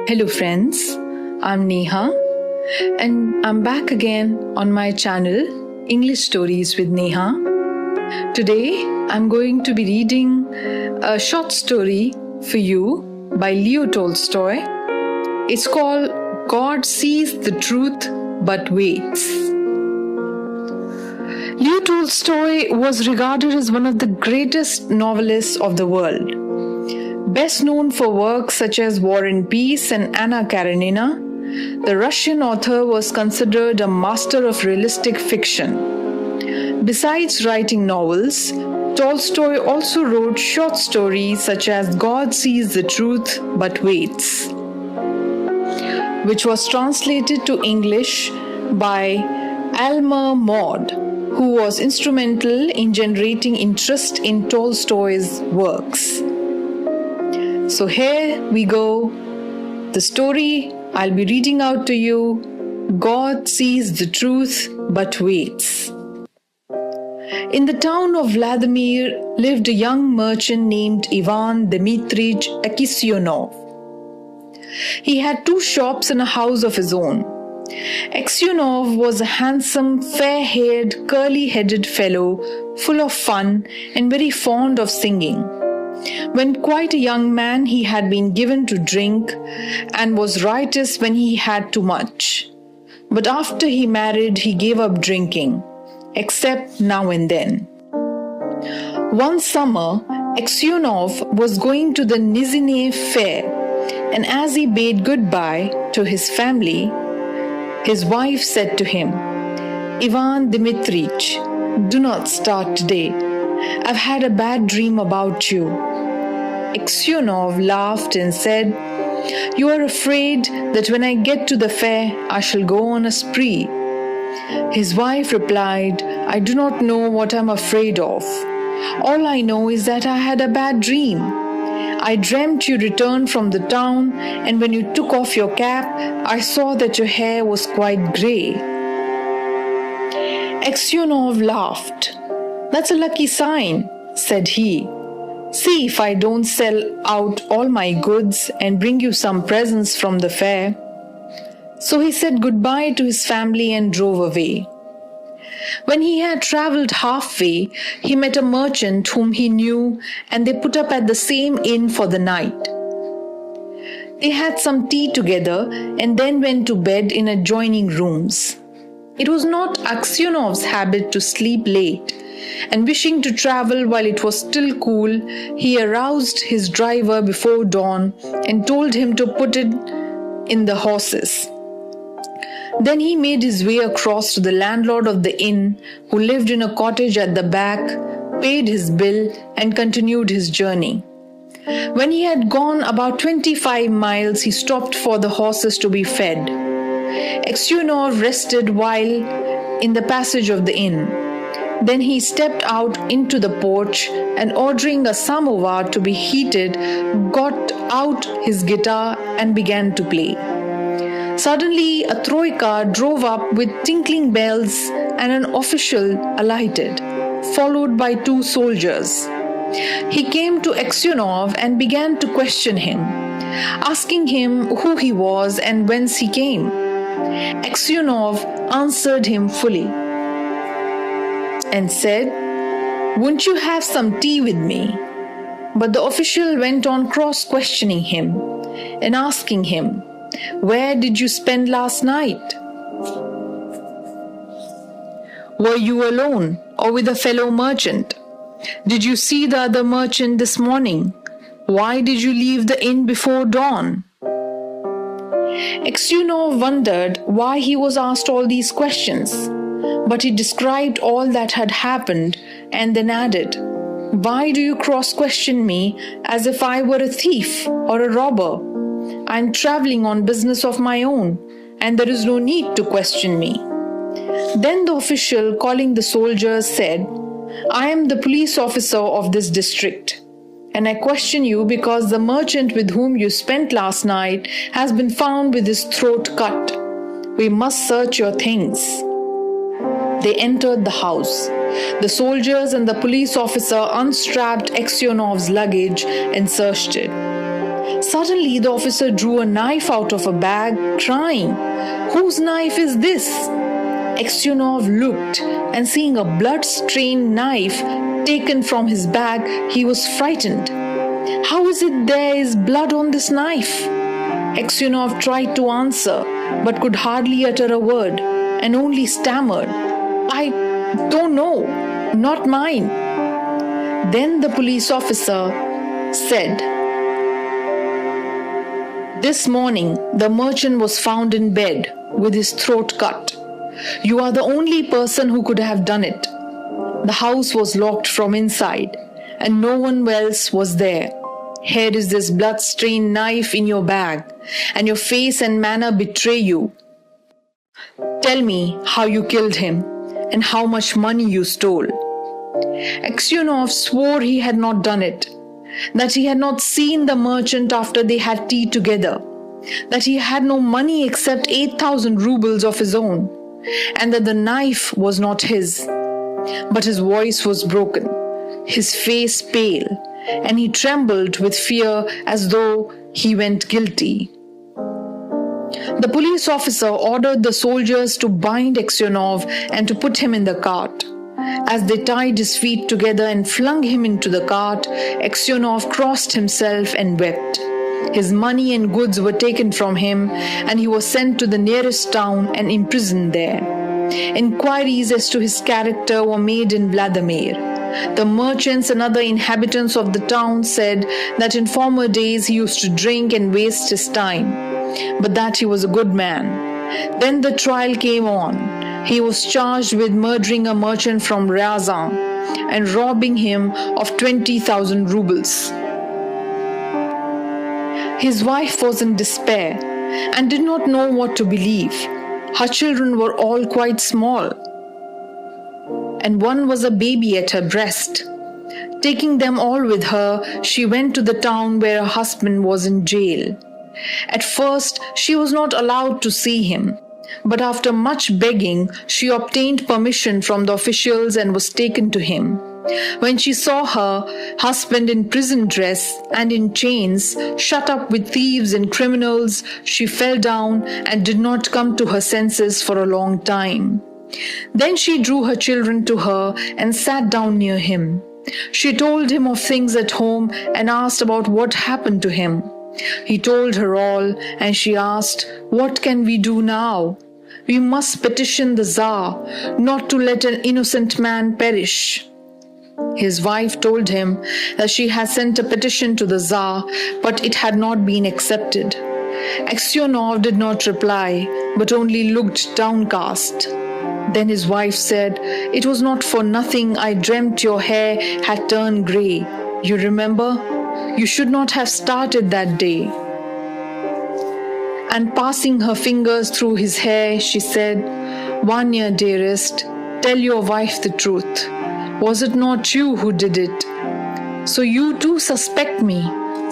Hello friends, I'm Neha and I'm back again on my channel English Stories with Neha. Today I'm going to be reading a short story for you by Leo Tolstoy. It's called God Sees the Truth But Waits. Leo Tolstoy was regarded as one of the greatest novelists of the world. Best known for works such as War and Peace and Anna Karenina, the Russian author was considered a master of realistic fiction. Besides writing novels, Tolstoy also wrote short stories such as God Sees the Truth But Waits, which was translated to English by Alma Maud, who was instrumental in generating interest in Tolstoy's works. So here we go. The story I'll be reading out to you, God Sees the Truth But Waits. In the town of Vladimir lived a young merchant named Ivan Dmitrich Aksyonov. He had 2 shops and a house of his own. Aksyonov was a handsome, fair-haired, curly-headed fellow, full of fun and very fond of singing. When quite a young man, he had been given to drink and was riotous when he had too much. But after he married, he gave up drinking, except now and then. One summer, Aksyonov was going to the Nizhny fair, and as he bade goodbye to his family, his wife said to him, "Ivan Dmitrich, do not start today. I've had a bad dream about you." Aksyonov laughed and said, "You are afraid that when I get to the fair, I shall go on a spree." His wife replied, "I do not know what I'm afraid of. All I know is that I had a bad dream. I dreamt you returned from the town, and when you took off your cap, I saw that your hair was quite grey." Aksyonov laughed. "That's a lucky sign," said he. "See if I don't sell out all my goods and bring you some presents from the fair." So he said goodbye to his family and drove away. When he had travelled halfway, he met a merchant whom he knew, and they put up at the same inn for the night. They had some tea together and then went to bed in adjoining rooms. It was not Aksyonov's habit to sleep late, and wishing to travel while it was still cool, he aroused his driver before dawn and told him to put it in the horses. Then he made his way across to the landlord of the inn, who lived in a cottage at the back, paid his bill, and continued his journey. When he had gone about 25 miles, he stopped for the horses to be fed. Aksyonov rested while in the passage of the inn. Then he stepped out into the porch and, ordering a samovar to be heated, got out his guitar and began to play. Suddenly, a troika drove up with tinkling bells and an official alighted, followed by 2 soldiers. He came to Aksyonov and began to question him, asking him who he was and whence he came. Aksyonov answered him fully and said, "Won't you have some tea with me?" But the official went on cross-questioning him and asking him, "Where did you spend last night? Were you alone or with a fellow merchant? Did you see the other merchant this morning? Why did you leave the inn before dawn?" Aksyonov wondered why he was asked all these questions, but he described all that had happened and then added, "Why do you cross-question me as if I were a thief or a robber? I am traveling on business of my own, and there is no need to question me." Then the official, calling the soldiers, said, "I am the police officer of this district, and I question you because the merchant with whom you spent last night has been found with his throat cut. We must search your things." They entered the house. The soldiers and the police officer unstrapped Aksyonov's luggage and searched it. Suddenly, the officer drew a knife out of a bag, crying, "Whose knife is this?" Aksionov looked, and seeing a blood-stained knife taken from his bag, he was frightened. "How is it there is blood on this knife?" Aksionov tried to answer, but could hardly utter a word, and only stammered, "I don't know, not mine." Then the police officer said, "This morning, the merchant was found in bed with his throat cut. You are the only person who could have done it. The house was locked from inside, and no one else was there. Here is this blood-stained knife in your bag, and your face and manner betray you. Tell me how you killed him, and how much money you stole." Aksionov swore he had not done it, that he had not seen the merchant after they had tea together, that he had no money except 8,000 rubles of his own, and that the knife was not his. But his voice was broken, his face pale, and he trembled with fear as though he went guilty. The police officer ordered the soldiers to bind Aksionov and to put him in the cart. As they tied his feet together and flung him into the cart, Aksionov crossed himself and wept. His money and goods were taken from him, and he was sent to the nearest town and imprisoned there. Inquiries as to his character were made in Vladimir. The merchants and other inhabitants of the town said that in former days he used to drink and waste his time, but that he was a good man. Then the trial came on. He was charged with murdering a merchant from Ryazan and robbing him of 20,000 rubles. His wife was in despair and did not know what to believe. Her children were all quite small, and one was a baby at her breast. Taking them all with her, she went to the town where her husband was in jail. At first, she was not allowed to see him, but after much begging, she obtained permission from the officials and was taken to him. When she saw her husband in prison dress and in chains, shut up with thieves and criminals, she fell down and did not come to her senses for a long time. Then she drew her children to her and sat down near him. She told him of things at home and asked about what happened to him. He told her all, and she asked, "What can we do now? We must petition the Tsar not to let an innocent man perish." His wife told him that she had sent a petition to the Tsar, but it had not been accepted. Aksionov did not reply, but only looked downcast. Then his wife said, "It was not for nothing I dreamt your hair had turned grey. You remember? You should not have started that day." And passing her fingers through his hair, she said, "Vanya, dearest, tell your wife the truth. Was it not you who did it?" "So you too suspect me,"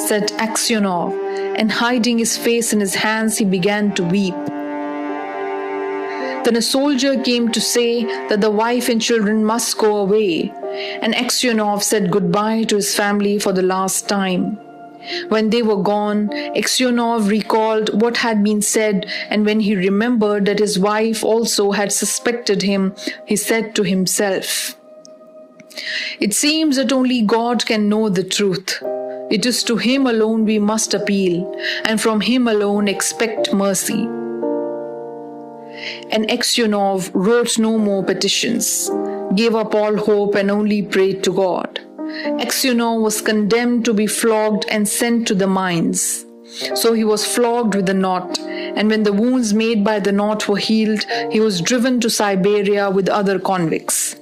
said Aksionov, and hiding his face in his hands, he began to weep. Then a soldier came to say that the wife and children must go away, and Aksionov said goodbye to his family for the last time. When they were gone, Aksionov recalled what had been said, and when he remembered that his wife also had suspected him, he said to himself, "It seems that only God can know the truth. It is to Him alone we must appeal, and from Him alone expect mercy." And Aksionov wrote no more petitions, gave up all hope, and only prayed to God. Aksionov was condemned to be flogged and sent to the mines. So he was flogged with a knot, and when the wounds made by the knot were healed, he was driven to Siberia with other convicts.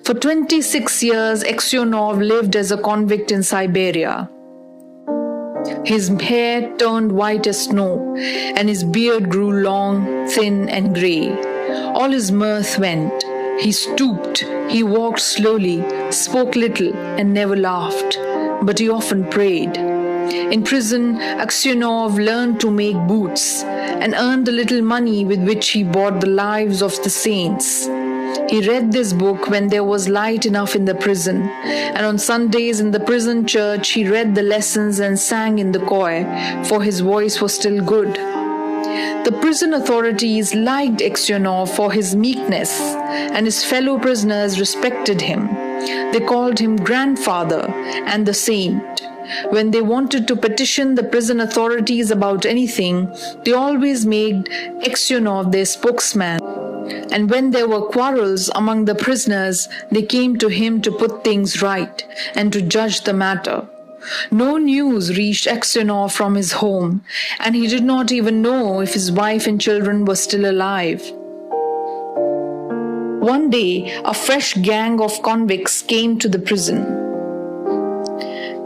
For 26 years, Aksionov lived as a convict in Siberia. His hair turned white as snow, and his beard grew long, thin, and grey. All his mirth went. He stooped, he walked slowly, spoke little, and never laughed, but he often prayed. In prison, Aksionov learned to make boots and earned a little money with which he bought the lives of the saints. He read this book when there was light enough in the prison, and on Sundays in the prison church he read the lessons and sang in the choir, for his voice was still good. The prison authorities liked Aksionov for his meekness, and his fellow prisoners respected him. They called him grandfather and the saint. When they wanted to petition the prison authorities about anything, they always made Aksionov their spokesman. And when there were quarrels among the prisoners, they came to him to put things right and to judge the matter. No news reached Aksionov from his home, and he did not even know if his wife and children were still alive. One day, a fresh gang of convicts came to the prison.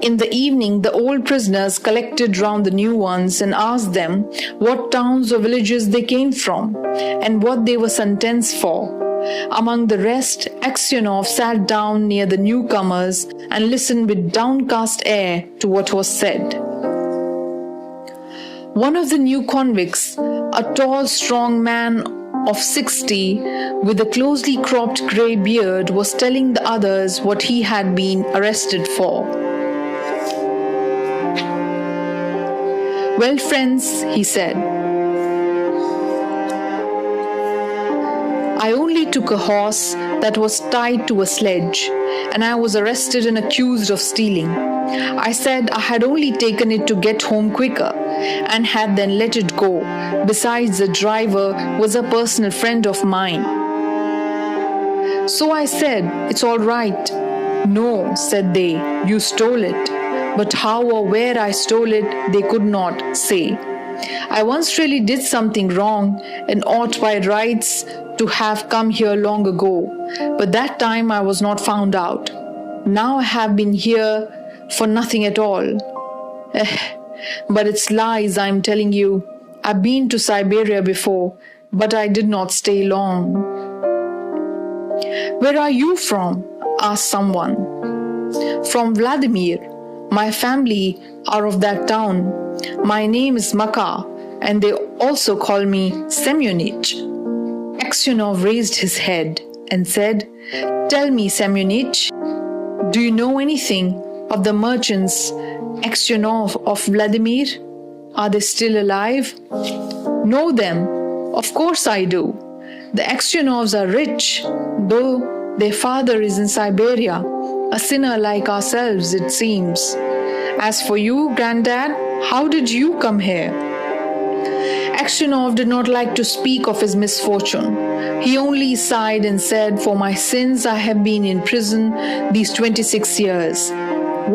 In the evening, the old prisoners collected round the new ones and asked them what towns or villages they came from and what they were sentenced for. Among the rest, Aksionov sat down near the newcomers and listened with downcast air to what was said. One of the new convicts, a tall, strong man of 60 with a closely cropped grey beard, was telling the others what he had been arrested for. "Well, friends," he said, "I only took a horse that was tied to a sledge, and I was arrested and accused of stealing. I said I had only taken it to get home quicker, and had then let it go. Besides, the driver was a personal friend of mine. So I said, 'It's all right.' 'No,' said they, 'you stole it.' But how or where I stole it, they could not say. I once really did something wrong and ought by rights to have come here long ago, but that time I was not found out. Now I have been here for nothing at all. But it's lies I'm telling you. I've been to Siberia before, but I did not stay long." "Where are you from?" asked someone. "From Vladimir. My family are of that town. My name is Maka, and they also call me Semyonich." Aksionov raised his head and said, "Tell me, Semyonich, do you know anything of the merchants Aksionov of Vladimir? Are they still alive?" "Know them? Of course I do. The Aksionovs are rich, though their father is in Siberia, a sinner like ourselves, it seems. As for you, Granddad, how did you come here?" Aksionov did not like to speak of his misfortune. He only sighed and said, "For my sins I have been in prison these 26 years.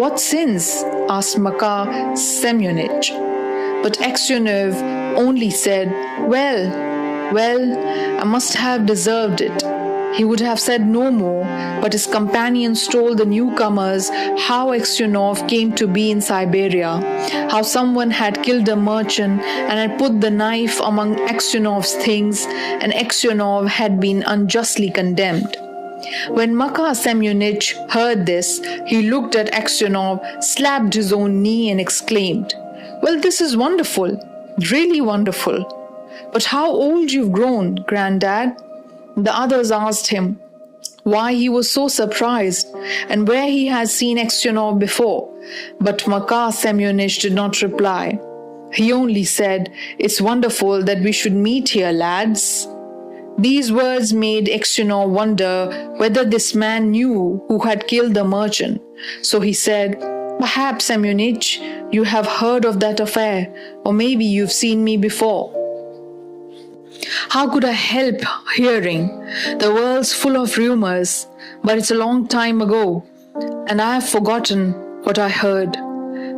"What sins?" asked Maka Semyonich. But Aksionov only said, Well, I must have deserved it." He would have said no more, but his companions told the newcomers how Aksionov came to be in Siberia, how someone had killed a merchant and had put the knife among Aksionov's things, and Aksionov had been unjustly condemned. When Maka Semyonich heard this, he looked at Aksionov, slapped his own knee and exclaimed, "Well, this is wonderful, really wonderful. But how old you've grown, Granddad?" The others asked him why he was so surprised and where he had seen Aksionov before, but Maka Semyonich did not reply. He only said, "It's wonderful that we should meet here, lads." These words made Aksionov wonder whether this man knew who had killed the merchant. So he said, "Perhaps, Semyonich, you have heard of that affair, or maybe you've seen me before." "How could I help hearing? The world's full of rumors, but it's a long time ago, and I have forgotten what I heard."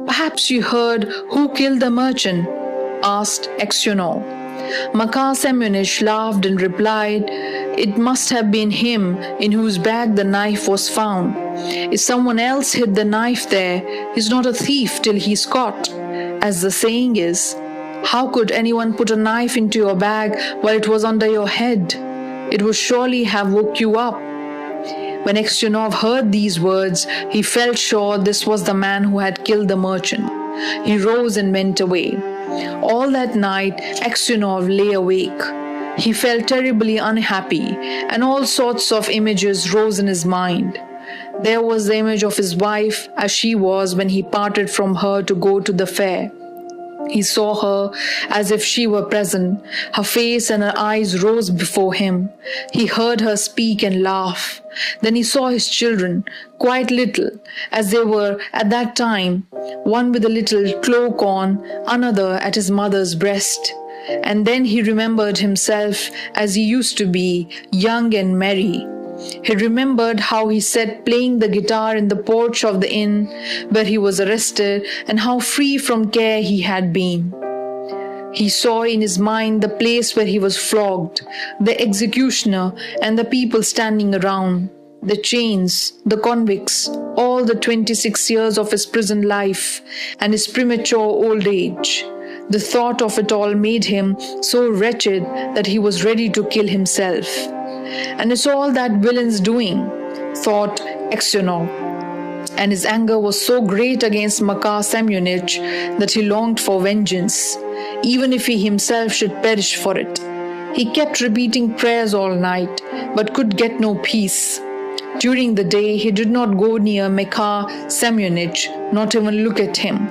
"Perhaps you heard who killed the merchant?" asked Aksionov. Maka Semyonich laughed and replied, "It must have been him in whose bag the knife was found. If someone else hid the knife there, he's not a thief till he's caught, as the saying is. How could anyone put a knife into your bag while it was under your head? It would surely have woke you up." When Aksionov heard these words, he felt sure this was the man who had killed the merchant. He rose and went away. All that night, Aksionov lay awake. He felt terribly unhappy, and all sorts of images rose in his mind. There was the image of his wife as she was when he parted from her to go to the fair. He saw her as if she were present. Her face and her eyes rose before him. He heard her speak and laugh. Then he saw his children, quite little, as they were at that time, one with a little cloak on, another at his mother's breast. And then he remembered himself as he used to be, young and merry. He remembered how he sat playing the guitar in the porch of the inn where he was arrested, and how free from care he had been. He saw in his mind the place where he was flogged, the executioner, and the people standing around, the chains, the convicts, all the 26 years of his prison life, and his premature old age. The thought of it all made him so wretched that he was ready to kill himself. "And it's all that villain's doing," thought Aksionov. And his anger was so great against Makar Semyonich that he longed for vengeance, even if he himself should perish for it. He kept repeating prayers all night, but could get no peace. During the day, he did not go near Makar Semyonich, not even look at him.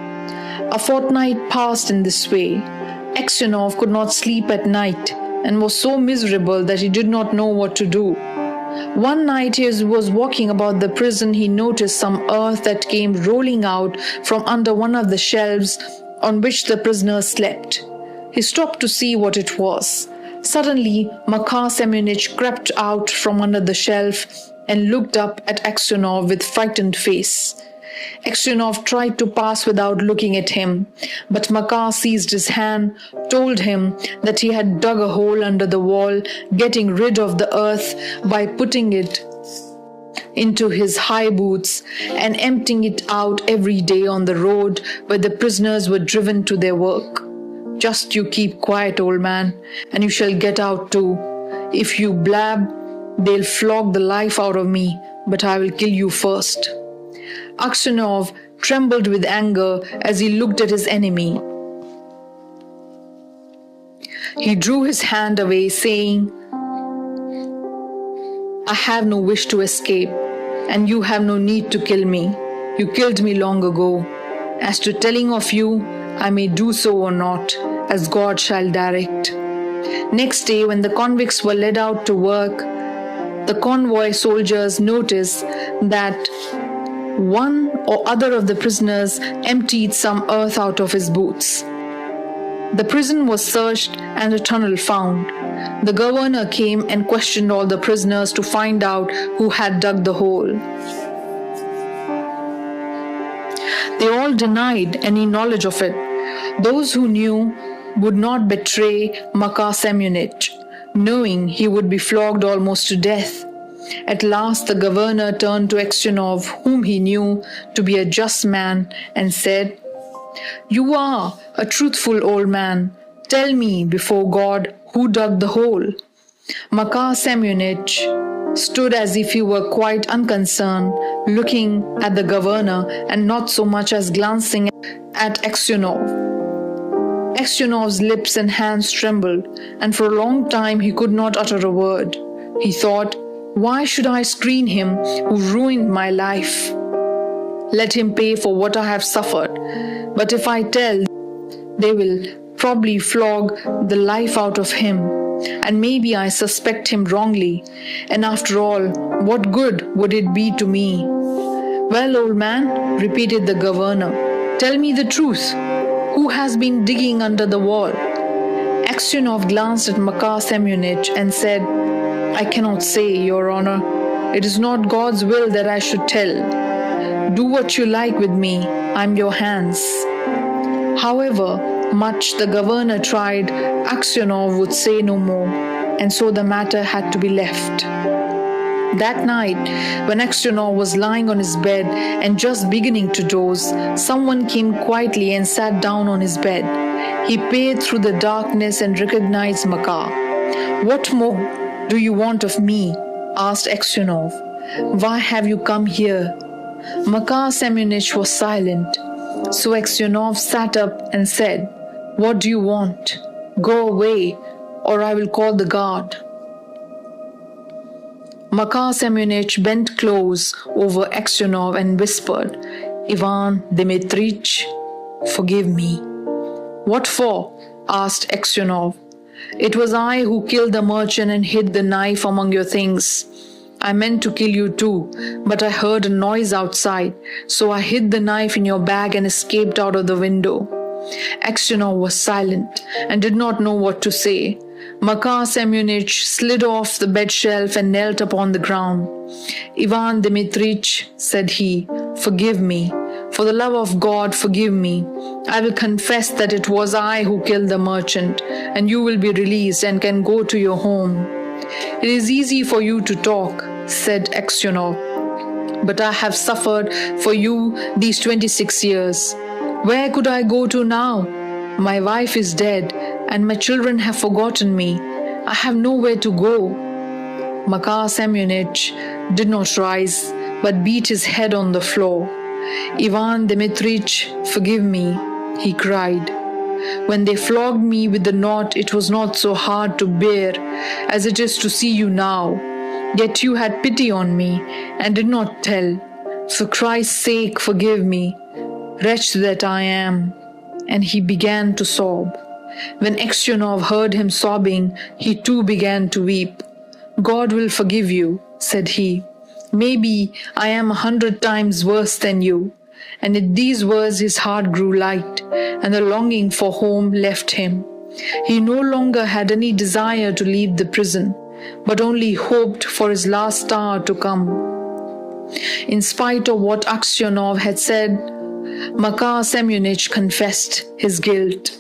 A fortnight passed in this way. Aksionov could not sleep at night, and was so miserable that he did not know what to do. One night as he was walking about the prison, he noticed some earth that came rolling out from under one of the shelves on which the prisoners slept. He stopped to see what it was. Suddenly, Makar Semyonich crept out from under the shelf and looked up at Aksionov with frightened face. Aksionov tried to pass without looking at him, but Makar seized his hand, told him that he had dug a hole under the wall, getting rid of the earth by putting it into his high boots and emptying it out every day on the road where the prisoners were driven to their work. "Just you keep quiet, old man, and you shall get out too. If you blab, they'll flog the life out of me, but I will kill you first." Aksionov trembled with anger as he looked at his enemy. He drew his hand away, saying, "I have no wish to escape, and you have no need to kill me. You killed me long ago. As to telling of you, I may do so or not, as God shall direct." Next day, when the convicts were led out to work, the convoy soldiers noticed that one or other of the prisoners emptied some earth out of his boots. The prison was searched and a tunnel found. The governor came and questioned all the prisoners to find out who had dug the hole. They all denied any knowledge of it. Those who knew would not betray Makar Semyonich, knowing he would be flogged almost to death. At last the governor turned to Aksionov, whom he knew to be a just man, and said, "You are a truthful old man. Tell me before God who dug the hole." Makar Semyonich stood as if he were quite unconcerned, looking at the governor and not so much as glancing at Aksionov. Aksionov's lips and hands trembled, and for a long time he could not utter a word. He thought, "Why should I screen him who ruined my life? Let him pay for what I have suffered. But if I tell, they will probably flog the life out of him, and maybe I suspect him wrongly. And after all, what good would it be to me?" "Well, old man," repeated the governor, "tell me the truth. Who has been digging under the wall?" Aksionov glanced at Makar Semyonich and said, "I cannot say, Your Honor. It is not God's will that I should tell. Do what you like with me. I'm your hands." However much the governor tried, Aksionov would say no more, and so the matter had to be left. That night, when Aksionov was lying on his bed and just beginning to doze, someone came quietly and sat down on his bed. He peered through the darkness and recognized Makar. "What more do you want of me?" asked Aksionov. "Why have you come here?" Makar Semyonich was silent. So Aksionov sat up and said, "What do you want? Go away, or I will call the guard." Makar Semyonich bent close over Aksionov and whispered, "Ivan Dmitrich, forgive me." "What for?" asked Aksionov. "It was I who killed the merchant and hid the knife among your things. I meant to kill you too, but I heard a noise outside, so I hid the knife in your bag and escaped out of the window." Aksionov was silent and did not know what to say. Makar Semyonich slid off the bed shelf and knelt upon the ground. "Ivan Dmitrich," said he, "forgive me. For the love of God, forgive me. I will confess that it was I who killed the merchant, and you will be released and can go to your home." "It is easy for you to talk," said Aksionov, "but I have suffered for you these 26 years. Where could I go to now? My wife is dead, and my children have forgotten me. I have nowhere to go." Makar Semyonich did not rise, but beat his head on the floor. "Ivan Dmitrich, forgive me," he cried. "When they flogged me with the knot, it was not so hard to bear as it is to see you now. Yet you had pity on me and did not tell. For Christ's sake, forgive me. Wretch that I am." And he began to sob. When Aksionov heard him sobbing, he too began to weep. "God will forgive you," said he. "Maybe I am 100 times worse than you." And at these words his heart grew light, and the longing for home left him. He no longer had any desire to leave the prison, but only hoped for his last star to come. In spite of what Aksionov had said, Makar Semyonich confessed his guilt.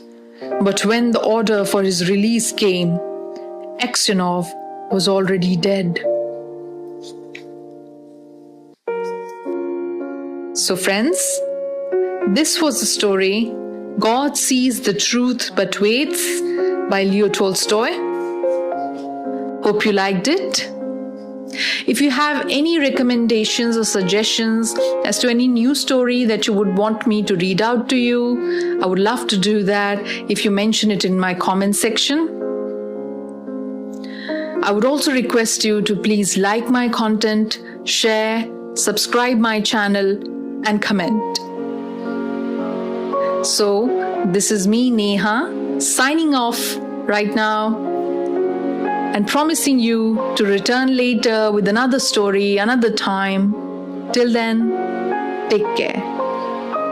But when the order for his release came, Aksionov was already dead. So friends, this was the story God Sees the Truth But Waits by Leo Tolstoy. Hope you liked it. If you have any recommendations or suggestions as to any new story that you would want me to read out to you, I would love to do that if you mention it in my comment section. I would also request you to please like my content, share, subscribe my channel, and comment. So, this is me, Neha, signing off right now and promising you to return later with another story, another time. Till then, take care.